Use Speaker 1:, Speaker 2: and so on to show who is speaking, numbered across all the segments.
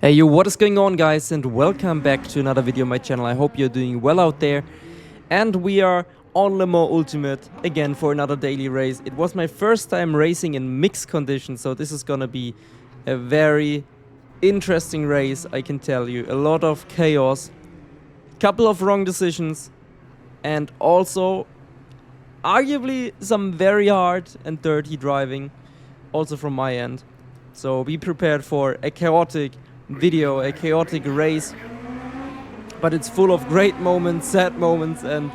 Speaker 1: Hey yo, what is going on guys, and welcome back to another video on my channel. I hope you're doing well out there. And we are on Le Mans Ultimate again for another daily race. It was my first time racing in mixed conditions, so this is gonna be a very interesting race, I can tell you. A lot of chaos, couple of wrong decisions, and also arguably some very hard and dirty driving also from my end. So be prepared for a chaotic video, a chaotic race, but it's full of great moments, sad moments, and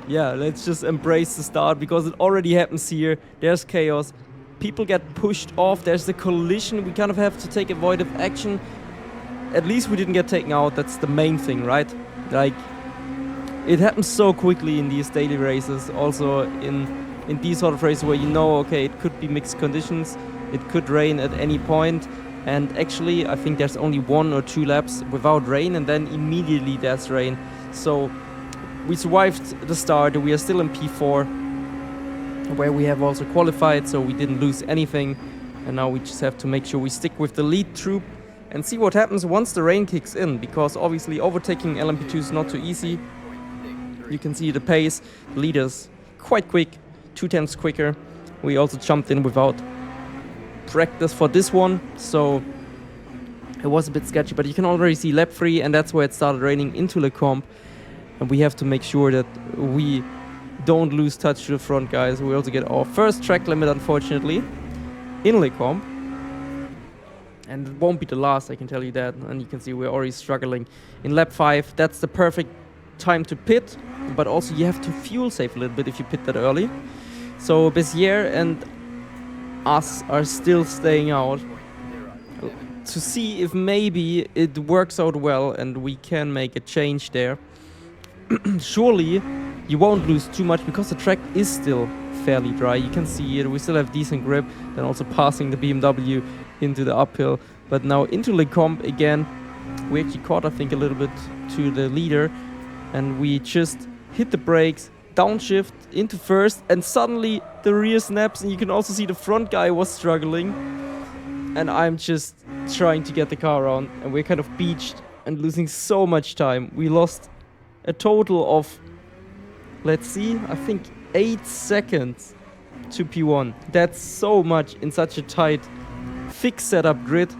Speaker 1: yeah, let's just embrace the start because it already happens here. There's chaos, people get pushed off, there's the collision, we kind of have to take avoidtive action. At least we didn't get taken out, that's the main thing, right? Like, it happens so quickly in these daily races, also in these sort of races where you know, okay, it could be mixed conditions, it could rain at any point. And actually, I think there's only 1 or 2 laps without rain, and then immediately there's rain. So we survived the start. We are still in P4, where we have also qualified, so we didn't lose anything. And now we just have to make sure we stick with the lead troop and see what happens once the rain kicks in, because obviously overtaking LMP2 is not too easy. You can see the pace. The leader's quite quick, 2/10 quicker. We also jumped in without practice for this one, so it was a bit sketchy, but you can already see lap 3, and that's where it started raining into Le Comp, and we have to make sure that we don't lose touch to the front guys. We also get our first track limit, unfortunately, in Le Comp, and it won't be the last, I can tell you that. And you can see we're already struggling in lap 5. That's the perfect time to pit, but also you have to fuel save a little bit if you pit that early. So Béziers and us are still staying out to see if maybe it works out well and we can make a change there. Surely you won't lose too much because the track is still fairly dry. You can see it, we still have decent grip, then also passing the BMW into the uphill. But now into Le Comp again, we actually caught, I think, a little bit to the leader, and we just hit the brakes, downshift into first, and suddenly the rear snaps, and you can also see the front guy was struggling, and I'm just trying to get the car around, and we're kind of beached and losing so much time. We lost a total of, let's see, I think 8 seconds to P1. That's so much in such a tight, fixed setup grid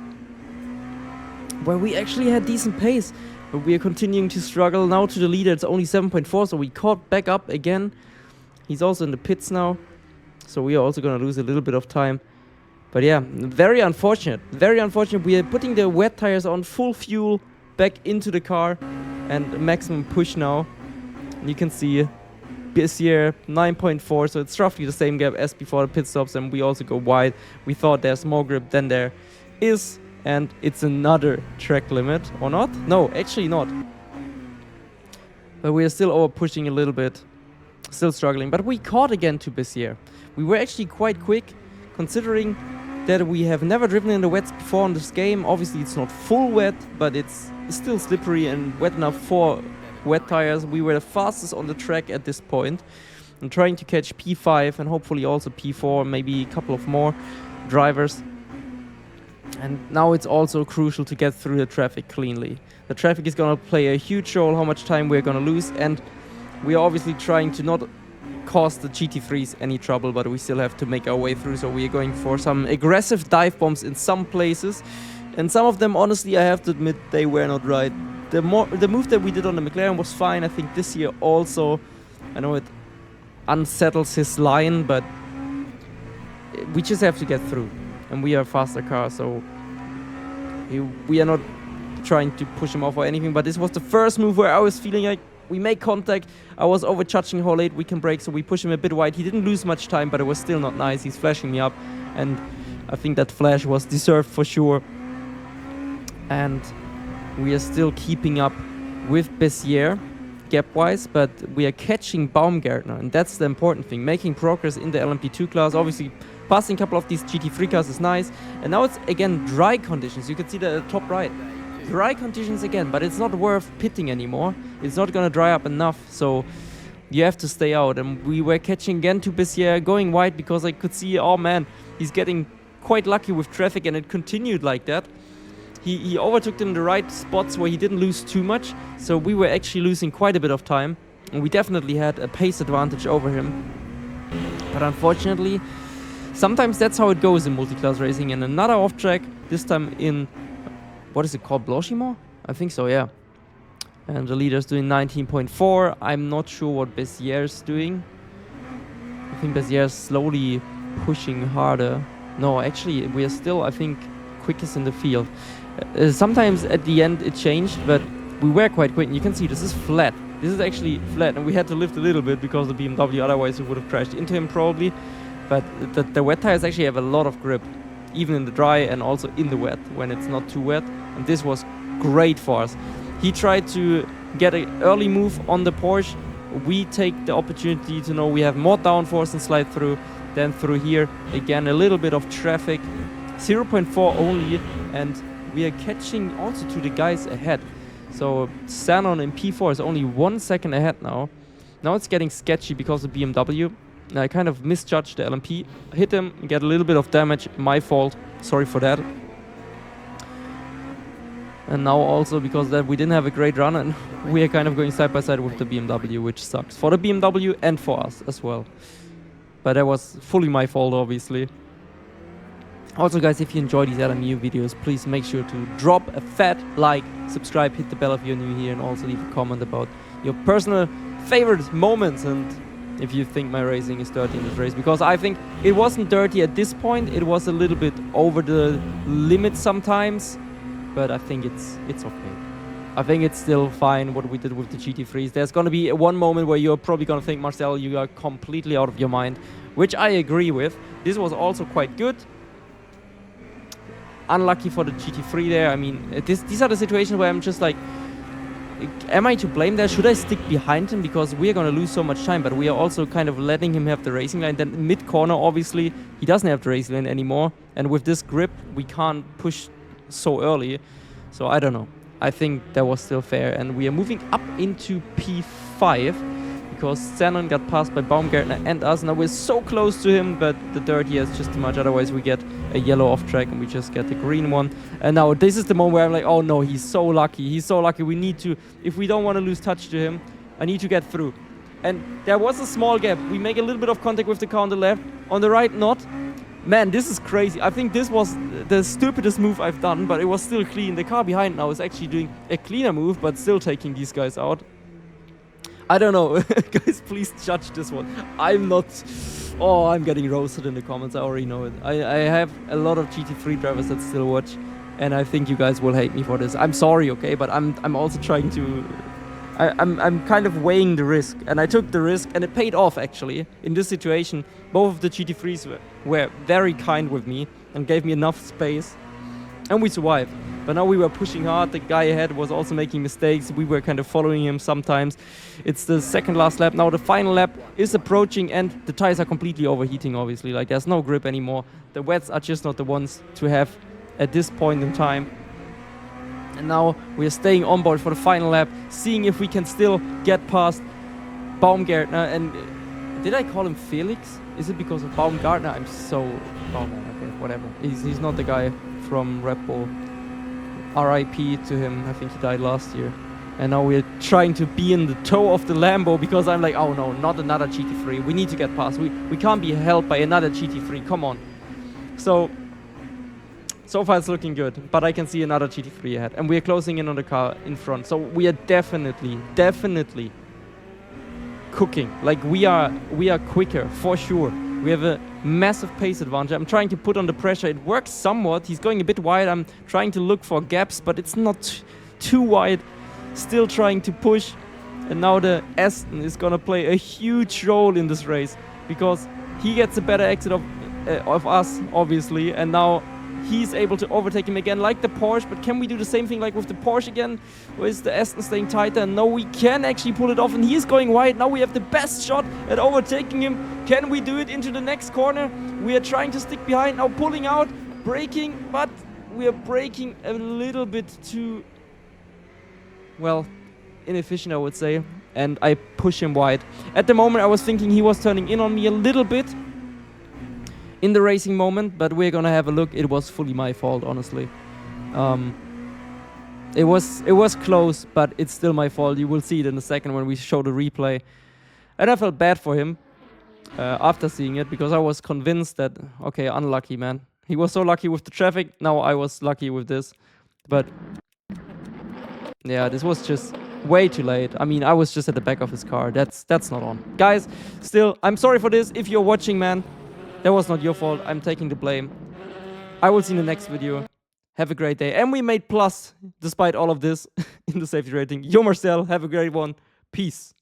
Speaker 1: where we actually had decent pace. But we are continuing to struggle. Now to the leader, it's only 7.4, so we caught back up again. He's also in the pits now, so we are also going to lose a little bit of time. But yeah, very unfortunate. Very unfortunate. We are putting the wet tires on, full fuel, back into the car, and maximum push now. And you can see Béziers 9.4, so it's roughly the same gap as before the pit stops, and we also go wide. We thought there's more grip than there is. And it's another track limit, or not? No, actually not. But we are still over pushing a little bit, still struggling. But we caught again to Béziers. We were actually quite quick, considering that we have never driven in the wets before in this game. Obviously it's not full wet, but it's still slippery and wet enough for wet tires. We were the fastest on the track at this point. I'm trying to catch P5 and hopefully also P4, maybe a couple of more drivers. And now it's also crucial to get through the traffic cleanly. The traffic is going to play a huge role how much time we're going to lose, and we are obviously trying to not cause the GT3s any trouble, but we still have to make our way through, so we are going for some aggressive dive bombs in some places, and some of them, honestly, I have to admit, they were not right. The move that we did on the McLaren was fine. I think this year also, I know it unsettles his line, but we just have to get through. And we are a faster car, so we are not trying to push him off or anything. But this was the first move where I was feeling like we make contact. I was overcharging how late we can brake, so we push him a bit wide. He didn't lose much time, but it was still not nice. He's flashing me up, and I think that flash was deserved for sure. And we are still keeping up with Béziers gap-wise, but we are catching Baumgartner, and that's the important thing. Making progress in the LMP2 class. Obviously, passing a couple of these GT3 cars is nice. And now it's again dry conditions. You can see that at the top right. Dry conditions again, but it's not worth pitting anymore. It's not going to dry up enough, so you have to stay out. And we were catching again to Béziers, going wide because I could see, oh man, he's getting quite lucky with traffic, and it continued like that. He overtook them in the right spots where he didn't lose too much, so we were actually losing quite a bit of time, and we definitely had a pace advantage over him. But unfortunately, sometimes that's how it goes in multi-class racing. And another off track, this time in, what is it called, Blanchimont? I think so, yeah. And the leader's doing 19.4. I'm not sure what Bézier's doing. I think Bézier's slowly pushing harder. No, actually, we are still, I think, quickest in the field. Sometimes at the end it changed, but we were quite quick. And you can see this is flat. This is actually flat, and we had to lift a little bit because of the BMW, otherwise we would have crashed into him probably. But the wet tires actually have a lot of grip, even in the dry and also in the wet when it's not too wet. And this was great for us. He tried to get an early move on the Porsche. We take the opportunity to know we have more downforce and slide through. Then through here, again, a little bit of traffic. 0.4 only, and we are catching also to the guys ahead. So Sanon in P4 is only 1 second ahead now. Now it's getting sketchy because of BMW. I kind of misjudged the LMP. Hit him, get a little bit of damage. My fault. Sorry for that. And now also because that we didn't have a great run, and we are kind of going side by side with the BMW, which sucks. For the BMW and for us as well. But that was fully my fault, obviously. Also, guys, if you enjoy these LMU videos, please make sure to drop a fat like, subscribe, hit the bell if you're new here, and also leave a comment about your personal favorite moments and if you think my racing is dirty in this race. Because I think it wasn't dirty at this point. It was a little bit over the limit sometimes, but I think it's okay. I think it's still fine what we did with the GT3s. There's going to be one moment where you're probably going to think, Marcel, you are completely out of your mind, which I agree with. This was also quite good. Unlucky for the GT3 there. I mean, these are the situations where I'm just like, am I to blame there? Should I stick behind him? Because we are going to lose so much time, but we are also kind of letting him have the racing line. Then mid-corner, obviously, he doesn't have the racing line anymore. And with this grip, we can't push so early. So I don't know. I think that was still fair. And we are moving up into P5 because Sanon got passed by Baumgartner and us. Now we're so close to him, but the dirt here is just too much. Otherwise, we get a yellow off track and we just get the green one. And now this is the moment where I'm like, oh no, he's so lucky. He's so lucky. We need to, if we don't want to lose touch to him, I need to get through. And there was a small gap. We make a little bit of contact with the car on the left. On the right, not. Man, this is crazy. I think this was the stupidest move I've done, but it was still clean. The car behind now is actually doing a cleaner move, but still taking these guys out. I don't know. Guys, please judge this one. I'm not... Oh, I'm getting roasted in the comments. I already know it. I have a lot of GT3 drivers that still watch, and I think you guys will hate me for this. I'm sorry, okay? But I'm also trying to... I'm kind of weighing the risk, and I took the risk, and it paid off, actually. In this situation, both of the GT3s were very kind with me and gave me enough space, and we survived. But now we were pushing hard. The guy ahead was also making mistakes. We were kind of following him sometimes. It's the second last lap. Now the final lap is approaching, and the tires are completely overheating, obviously. Like, there's no grip anymore. The wets are just not the ones to have at this point in time. And now we are staying on board for the final lap, seeing if we can still get past Baumgartner. And did I call him Felix? Is it because of Baumgartner? I'm so... Oh man, okay, whatever. He's not the guy from Red Bull. RIP to him. I think he died last year. And now we're trying to be in the toe of the Lambo because I'm like, oh no, not another GT3. We need to get past. We can't be held by another GT3. Come on. So far it's looking good, but I can see another GT3 ahead. And we're closing in on the car in front. So we are definitely cooking. Like, we are quicker, for sure. We have a massive pace advantage. I'm trying to put on the pressure. It works somewhat. He's going a bit wide. I'm trying to look for gaps, but it's not too wide. Still trying to push. And now the Aston is going to play a huge role in this race because he gets a better exit of us, obviously. And now he's able to overtake him again like the Porsche. But can we do the same thing like with the Porsche again? Or is the Aston staying tighter? No, we can actually pull it off. And he's going wide. Now we have the best shot at overtaking him. Can we do it into the next corner? We are trying to stick behind. Now pulling out, braking. But we are braking a little bit too, well, inefficient, I would say. And I push him wide. At the moment, I was thinking he was turning in on me a little bit in the racing moment, but we're gonna have a look. It was fully my fault, honestly. It was close, but it's still my fault. You will see it in a second when we show the replay. And I felt bad for him after seeing it, because I was convinced that, okay, unlucky, man. He was so lucky with the traffic, now I was lucky with this. But yeah, this was just way too late. I mean, I was just at the back of his car. That's not on. Guys, still, I'm sorry for this. If you're watching, man, that was not your fault. I'm taking the blame. I will see you in the next video. Have a great day. And we made plus, despite all of this, in the safety rating. Yo, Marcel, have a great one. Peace.